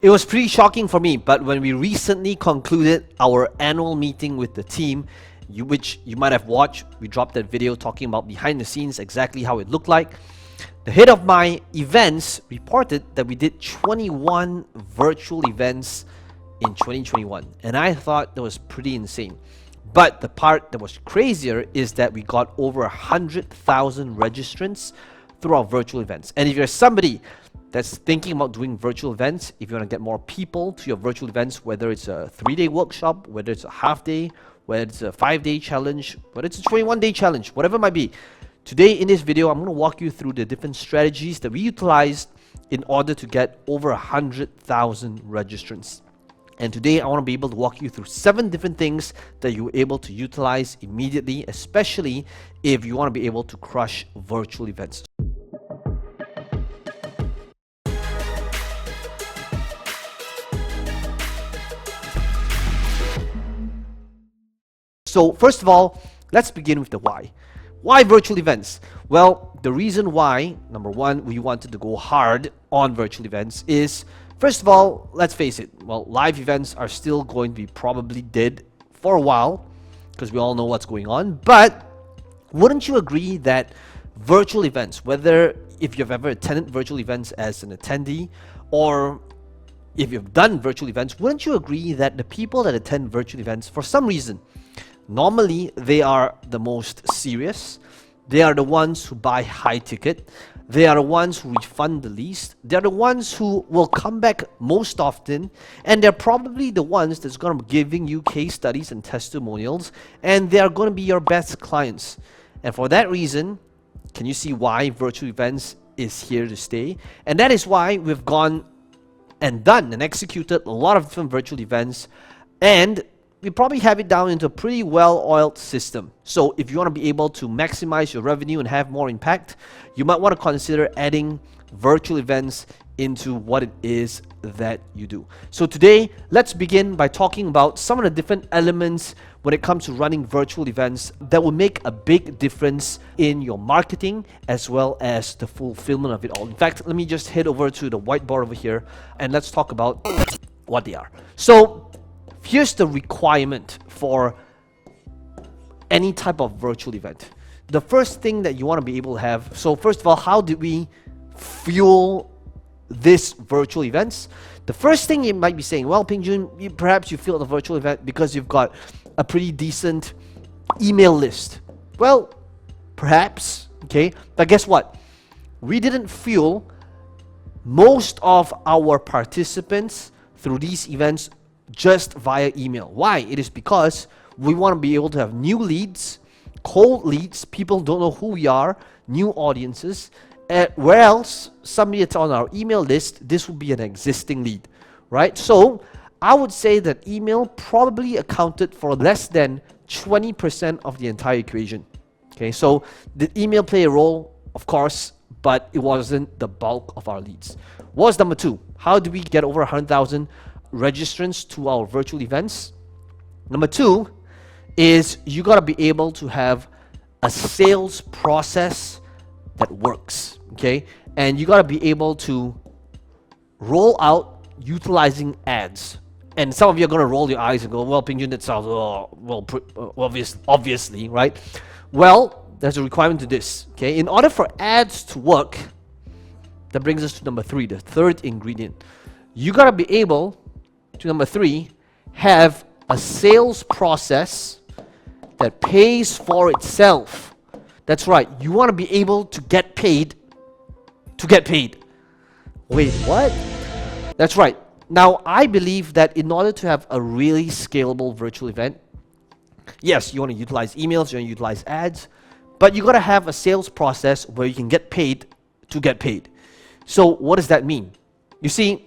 It was pretty shocking for me, but when we recently concluded our annual meeting with the team, which you might have watched, we dropped that video talking about behind the scenes, exactly how it looked like. The head of my events reported that we did 21 virtual events in 2021, and I thought that was pretty insane. But the part that was crazier is that we got over 100,000 registrants through our virtual events. And if you're somebody that's thinking about doing virtual events, if you want to get more people to your virtual events, whether it's a 3-day workshop, whether it's a half day, whether it's a 5-day challenge, whether it's a 21-day challenge, whatever it might be, today in this video, I'm going to walk you through the different strategies that we utilized in order to get over 100,000 registrants. And today I want to be able to walk you through 7 different things that you're able to utilize immediately, especially if you want to be able to crush virtual events. So first of all, let's begin with the why. Why virtual events? Well, the reason why, number one, we wanted to go hard on virtual events is, first of all, let's face it, well, live events are still going to be probably dead for a while because we all know what's going on. But wouldn't you agree that virtual events, whether if you've ever attended virtual events as an attendee or if you've done virtual events, wouldn't you agree that the people that attend virtual events, for some reason, normally they are the most serious, they are the ones who buy high ticket, they are the ones who refund the least, they're the ones who will come back most often, and they're probably the ones that's going to be giving you case studies and testimonials, and they are going to be your best clients. And for that reason, can you see why virtual events is here to stay? And that is why we've gone and done and executed a lot of different virtual events, and we probably have it down into a pretty well-oiled system. So if you want to be able to maximize your revenue and have more impact, you might want to consider adding virtual events into what it is that you do. So today, let's begin by talking about some of the different elements when it comes to running virtual events that will make a big difference in your marketing as well as the fulfillment of it all. In fact, let me just head over to the whiteboard over here and let's talk about what they are. So here's the requirement for any type of virtual event. The first thing that you want to be able to have, so first of all, how did we fuel this virtual events? The first thing you might be saying, well, Peng Joon, perhaps you fuel the virtual event because you've got a pretty decent email list. Well, perhaps, okay, but guess what? We didn't fuel most of our participants through these events just via email. Why? It is because we want to be able to have new leads, cold leads, people don't know who we are, new audiences, where else somebody that's on our email list, this would be an existing lead, right? So I would say that email probably accounted for less than 20% of the entire equation. Okay, so the email play a role, of course, but it wasn't the bulk of our leads. What was number 2? How do we get over 100,000 registrants to our virtual events? Number 2 is you got to be able to have a sales process that works, okay? And you got to be able to roll out utilizing ads. And some of you are going to roll your eyes and go, well, Peng Joon, that sounds obviously, right? Well, there's a requirement to this, okay? In order for ads to work, that brings us to number 3, the third ingredient. You got to be able to, number 3, have a sales process that pays for itself. That's right. You want to be able to get paid to get paid. Wait, what? That's right. Now, I believe that in order to have a really scalable virtual event, yes, you want to utilize emails, you want to utilize ads, but you got to have a sales process where you can get paid to get paid. So what does that mean? You see,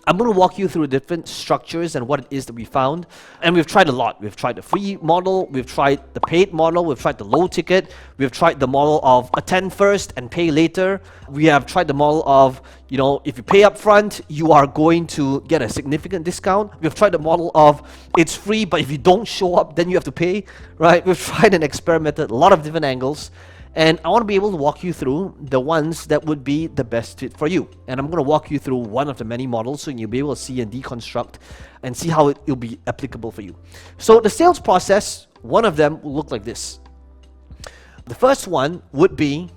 I'm going to walk you through different structures and what it is that we found. And we've tried a lot. We've tried the free model, we've tried the paid model, we've tried the low ticket, we've tried the model of attend first and pay later. We have tried the model of, you know, if you pay up front, you are going to get a significant discount. We've tried the model of it's free, but if you don't show up, then you have to pay, right? We've tried and experimented a lot of different angles. And I want to be able to walk you through the ones that would be the best fit for you. And I'm going to walk you through one of the many models so you'll be able to see and deconstruct and see how it'll be applicable for you. So the sales process, one of them will look like this. The first one would be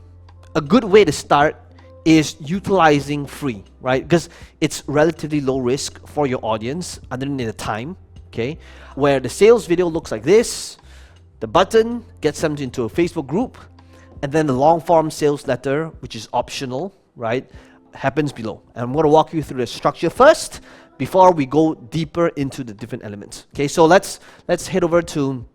a good way to start is utilizing free, right? Because it's relatively low risk for your audience other than the time, okay? Where the sales video looks like this, the button gets them into a Facebook group, and then the long form sales letter, which is optional, right, happens below. And I'm going to walk you through the structure first before we go deeper into the different elements. Okay, so let's head over to,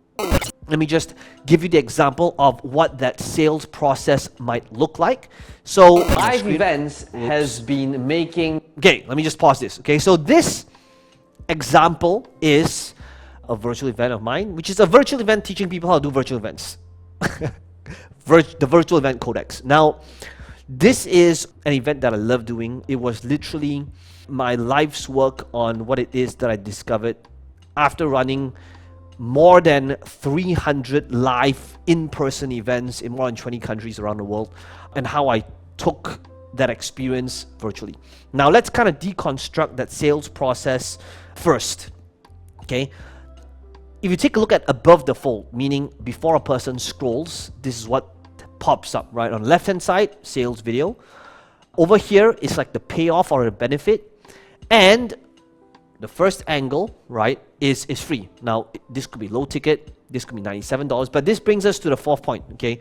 let me just give you the example of what that sales process might look like. So Live Events has been making... Okay, let me just pause this. Okay, so this example is a virtual event of mine, which is a virtual event teaching people how to do virtual events. The Virtual Event Codex. Now, this is an event that I love doing. It was literally my life's work on what it is that I discovered after running more than 300 live in-person events in more than 20 countries around the world, and how I took that experience virtually. Now, let's kind of deconstruct that sales process first. Okay. If you take a look at above the fold, meaning before a person scrolls, this is what pops up, right? On the left-hand side, sales video. Over here is like the payoff or the benefit. And the first angle, right, is free. Now, this could be low ticket, this could be $97, but this brings us to the fourth point, okay?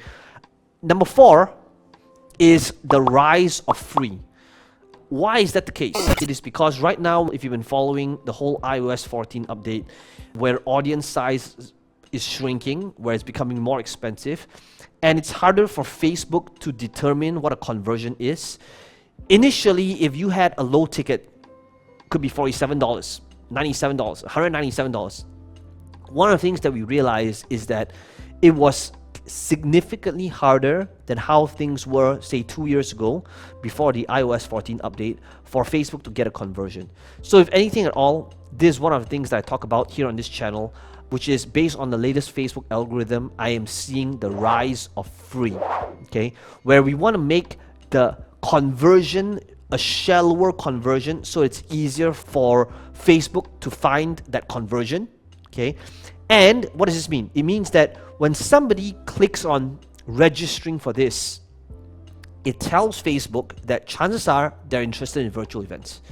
Number 4 is the rise of free. Why is that the case? It is because right now, if you've been following the whole iOS 14 update, where audience size is shrinking, where it's becoming more expensive, and it's harder for Facebook to determine what a conversion is. Initially, if you had a low ticket, could be $47, $97, $197. One of the things that we realized is that it was significantly harder than how things were, say, 2 years ago, before the iOS 14 update, for Facebook to get a conversion. So if anything at all, this is one of the things that I talk about here on this channel, which is based on the latest Facebook algorithm. I am seeing the rise of free, okay, where we want to make the conversion a shallower conversion, so it's easier for Facebook to find that conversion, okay. And what does this mean? It means that when somebody clicks on registering for this, it tells Facebook that chances are they're interested in virtual events.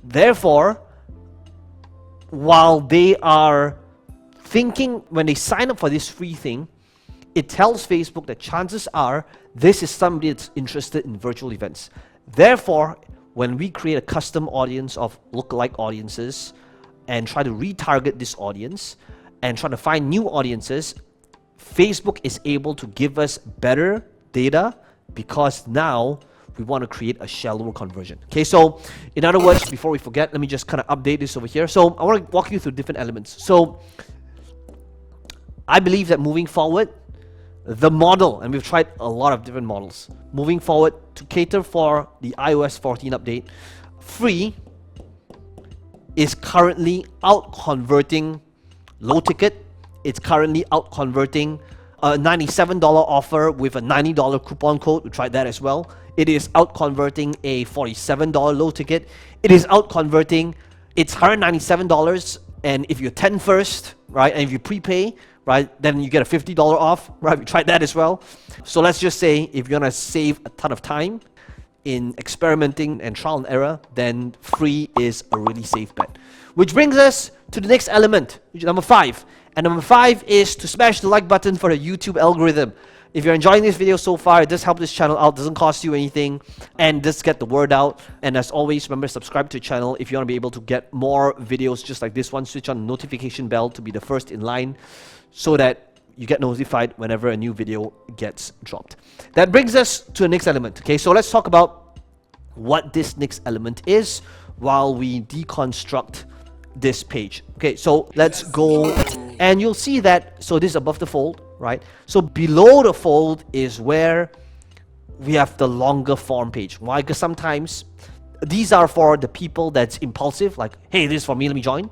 Therefore, while they are thinking, when they sign up for this free thing, it tells Facebook that chances are this is somebody that's interested in virtual events. Therefore, when we create a custom audience of lookalike audiences and try to retarget this audience and try to find new audiences, Facebook is able to give us better data because now we want to create a shallower conversion. Okay, so in other words, before we forget, let me just kind of update this over here. So I want to walk you through different elements. So I believe that moving forward, the model, and we've tried a lot of different models, moving forward to cater for the iOS 14 update, free is currently out converting low ticket. It's currently out converting a $97 offer with a $90 coupon code. We tried that as well. It is out converting a $47 low ticket. It is out converting, it's $197, and if you're 10 first, right, and if you prepay, right, then you get a $50 off, right? We tried that as well. So let's just say if you're gonna save a ton of time in experimenting and trial and error, then free is a really safe bet. Which brings us to the next element, which is number 5. And number 5 is to smash the like button for the YouTube algorithm. If you're enjoying this video so far, it does help this channel out, doesn't cost you anything, and just get the word out. And as always, remember, subscribe to the channel if you want to be able to get more videos just like this one. Switch on the notification bell to be the first in line so that you get notified whenever a new video gets dropped. That brings us to the next element. Okay, so let's talk about what this next element is while we deconstruct this page. Okay, so let's go, and you'll see that, so this is above the fold, right? So below the fold is where we have the longer form page. Why? Because sometimes these are for the people that's impulsive, like, hey, this is for me, let me join.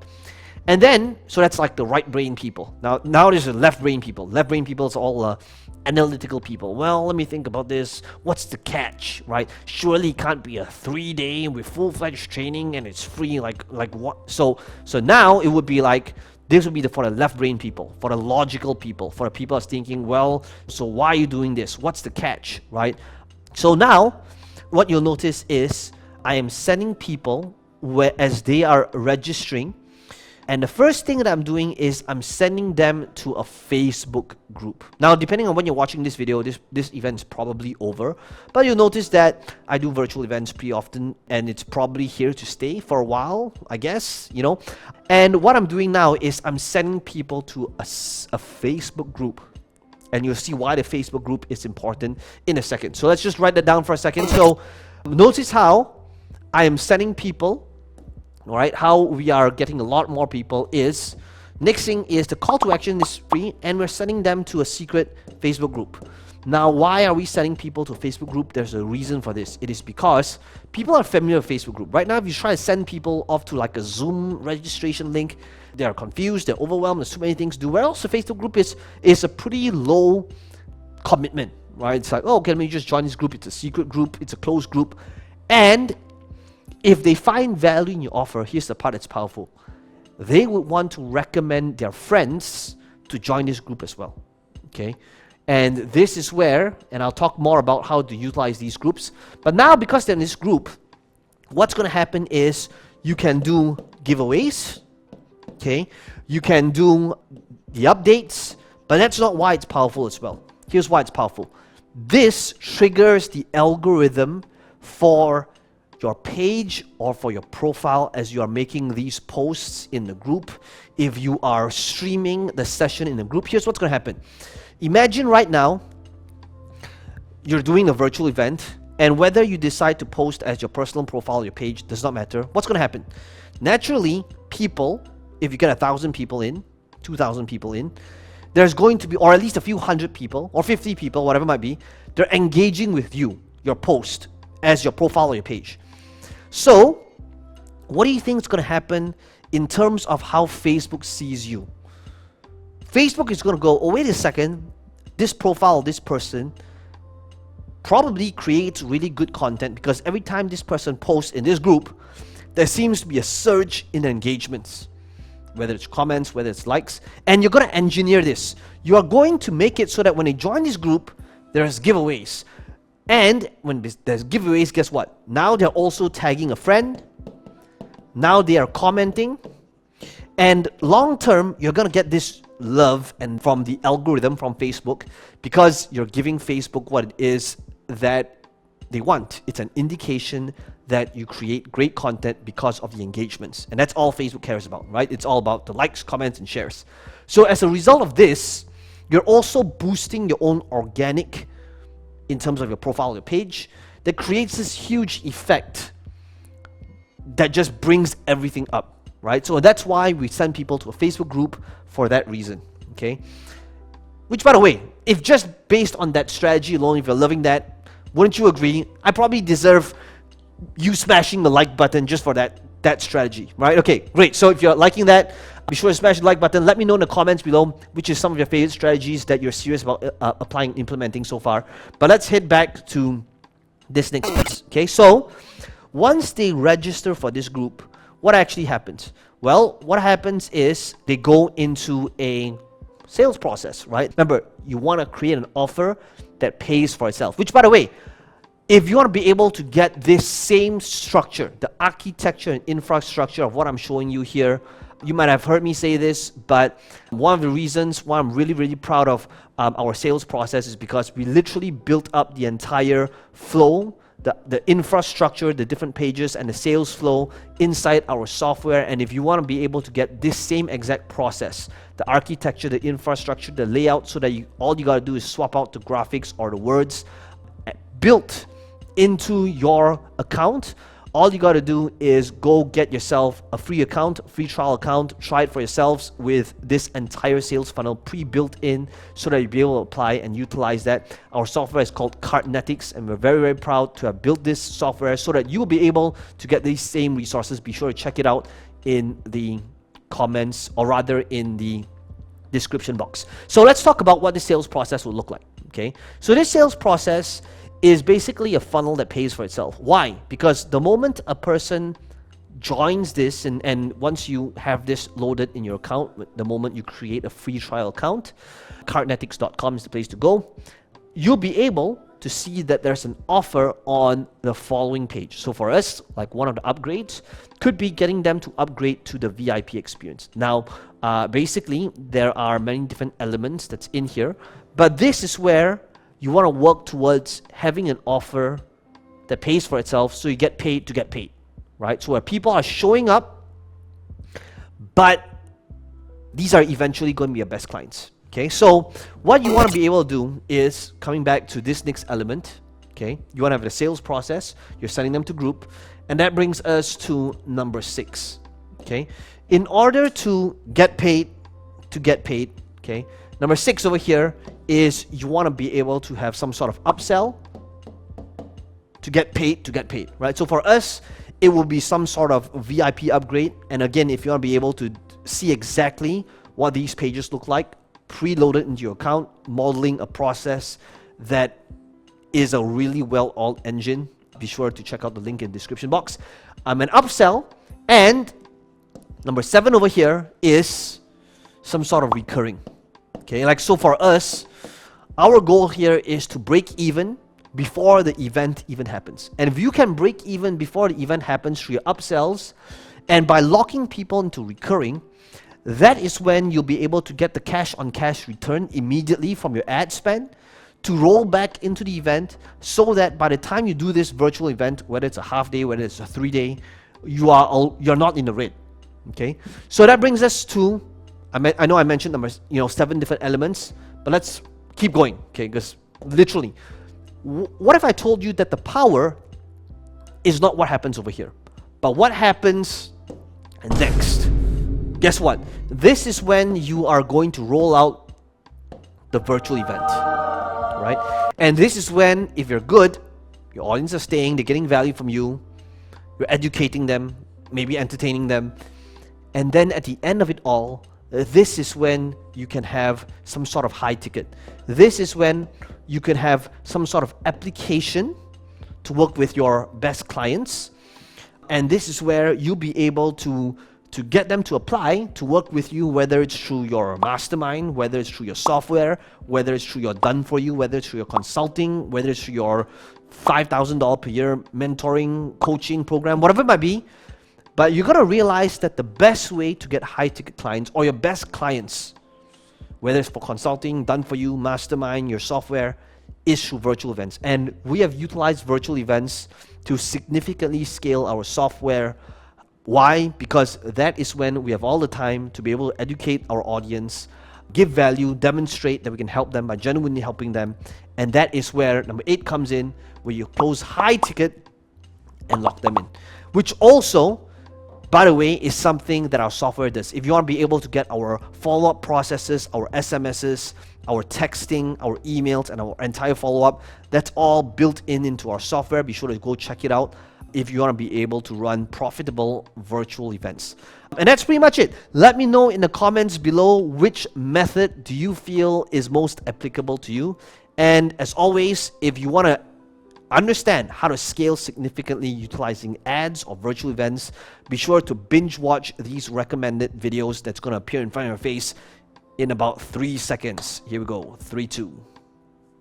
And then, so that's like the right brain people. Now there's the left brain people. Left brain people is all analytical people. Well, let me think about this. What's the catch, right? Surely it can't be a 3-day with full-fledged training and it's free. Like what? So now it would be like, this would be for the left brain people, for the logical people, for the people that's thinking, well, so why are you doing this? What's the catch, right? So now, what you'll notice is I am sending people as they are registering. And the first thing that I'm doing is I'm sending them to a Facebook group. Now, depending on when you're watching this video, this event is probably over. But you'll notice that I do virtual events pretty often, and it's probably here to stay for a while, I guess, you know. And what I'm doing now is I'm sending people to a Facebook group. And you'll see why the Facebook group is important in a second. So let's just write that down for a second. So notice how I am sending people. All right, how we are getting a lot more people is, next thing is the call to action is free, and we're sending them to a secret Facebook group. Now, why are we sending people to a Facebook group? There's a reason for this. It is because people are familiar with Facebook group. Right now, if you try to send people off to like a Zoom registration link, they are confused, they're overwhelmed, there's too many things to do. Whereas the Facebook group is a pretty low commitment, right? It's like, oh, can we just join this group? It's a secret group, it's a closed group. And if they find value in your offer, here's the part that's powerful. They would want to recommend their friends to join this group as well. Okay? And this is where, and I'll talk more about how to utilize these groups. But now, because they're in this group, what's going to happen is you can do giveaways. Okay? You can do the updates. But that's not why it's powerful as well. Here's why it's powerful. This triggers the algorithm for your page or for your profile as you are making these posts in the group. If you are streaming the session in the group, here's what's going to happen. Imagine right now you're doing a virtual event, and whether you decide to post as your personal profile or your page does not matter. What's going to happen? Naturally, people, if you get 1,000 people in, 2,000 people in, there's going to be, or at least a few hundred people, or 50 people, whatever it might be, they're engaging with you, your post, as your profile or your page. So, what do you think is going to happen in terms of how Facebook sees you? Facebook is going to go, oh, wait a second, this profile, this person probably creates really good content, because every time this person posts in this group, there seems to be a surge in engagements, whether it's comments, whether it's likes, and you're going to engineer this. You are going to make it so that when they join this group, there's giveaways. And when there's giveaways, guess what? Now they're also tagging a friend. Now they are commenting. And long term, you're going to get this love and from the algorithm from Facebook, because you're giving Facebook what it is that they want. It's an indication that you create great content because of the engagements. And that's all Facebook cares about, right? It's all about the likes, comments, and shares. So as a result of this, you're also boosting your own organic in terms of your profile, your page, that creates this huge effect that just brings everything up, right? So that's why we send people to a Facebook group for that reason, okay? Which, by the way, if just based on that strategy alone, if you're loving that, wouldn't you agree? I probably deserve you smashing the like button just for that strategy, right? Okay, great. So if you're liking that, be sure to smash the like button. Let me know in the comments below which is some of your favorite strategies that you're serious about applying, implementing so far. But let's head back to this next piece. Okay, so once they register for this group, what actually happens? Well, what happens is they go into a sales process, right? Remember, you want to create an offer that pays for itself, which, by the way, if you want to be able to get this same structure, the architecture and infrastructure of what I'm showing you here, you might have heard me say this, but one of the reasons why I'm really, really proud of our sales process is because we literally built up the entire flow, the infrastructure, the different pages, and the sales flow inside our software. And if you want to be able to get this same exact process, the architecture, the infrastructure, the layout, so that all you got to do is swap out the graphics or the words built into your account, all you got to do is go get yourself a free account, free trial account, try it for yourselves with this entire sales funnel pre-built in so that you'll be able to apply and utilize that. Our software is called Cardnetics, and we're very, very proud to have built this software so that you will be able to get these same resources. Be sure to check it out in the comments, or rather in the description box. So let's talk about what the sales process will look like. Okay, so this sales process is basically a funnel that pays for itself. Why? Because the moment a person joins this, and once you have this loaded in your account, the moment you create a free trial account, cardnetics.com is the place to go. You'll be able to see that there's an offer on the following page. So for us, like one of the upgrades could be getting them to upgrade to the VIP experience. Now, basically, there are many different elements that's in here, but this is where you want to work towards having an offer that pays for itself, so you get paid to get paid, right? So where people are showing up, but these are eventually going to be your best clients. Okay, so what you want to be able to do is, coming back to this next element, okay, you want to have the sales process, you're sending them to group, and that brings us to number 6. Okay, in order to get paid, okay, number 6 over here is you want to be able to have some sort of upsell to get paid, right? So for us, it will be some sort of VIP upgrade. And again, if you want to be able to see exactly what these pages look like, preloaded into your account, modeling a process that is a really well-oiled engine, be sure to check out the link in the description box. An upsell, and number 7 over here is some sort of recurring. Okay, like so for us, our goal here is to break even before the event even happens. And if you can break even before the event happens through your upsells, and by locking people into recurring, that is when you'll be able to get the cash on cash return immediately from your ad spend to roll back into the event, so that by the time you do this virtual event, whether it's a half day, whether it's a 3-day, you're not in the red. Okay, so that brings us to, I know I mentioned numbers, 7 different elements, but let's keep going. Okay, because literally, what if I told you that the power is not what happens over here, but what happens next? Guess what? This is when you are going to roll out the virtual event, right? And this is when, if you're good, your audience are staying, they're getting value from you, you're educating them, maybe entertaining them, and then at the end of it all, this is when you can have some sort of high ticket. This is when you can have some sort of application to work with your best clients, and this is where you'll be able to get them to apply to work with you, whether it's through your mastermind, whether it's through your software, whether it's through your done for you, whether it's through your consulting, whether it's through your $5,000 per year mentoring, coaching program, whatever it might be. But you got to realize that the best way to get high ticket clients, or your best clients, whether it's for consulting, done for you, mastermind, your software, is through virtual events. And we have utilized virtual events to significantly scale our software. Why? Because that is when we have all the time to be able to educate our audience, give value, demonstrate that we can help them by genuinely helping them. And that is where number 8 comes in, where you close high ticket and lock them in. Which also, by the way, is something that our software does. If you want to be able to get our follow-up processes, our SMSs, our texting, our emails, and our entire follow-up, that's all built into our software. Be sure to go check it out if you want to be able to run profitable virtual events. And that's pretty much it. Let me know in the comments below which method do you feel is most applicable to you. And as always, if you want to understand how to scale significantly utilizing ads or virtual events, be sure to binge watch these recommended videos that's going to appear in front of your face in about 3 seconds. Here we go. 3, 2.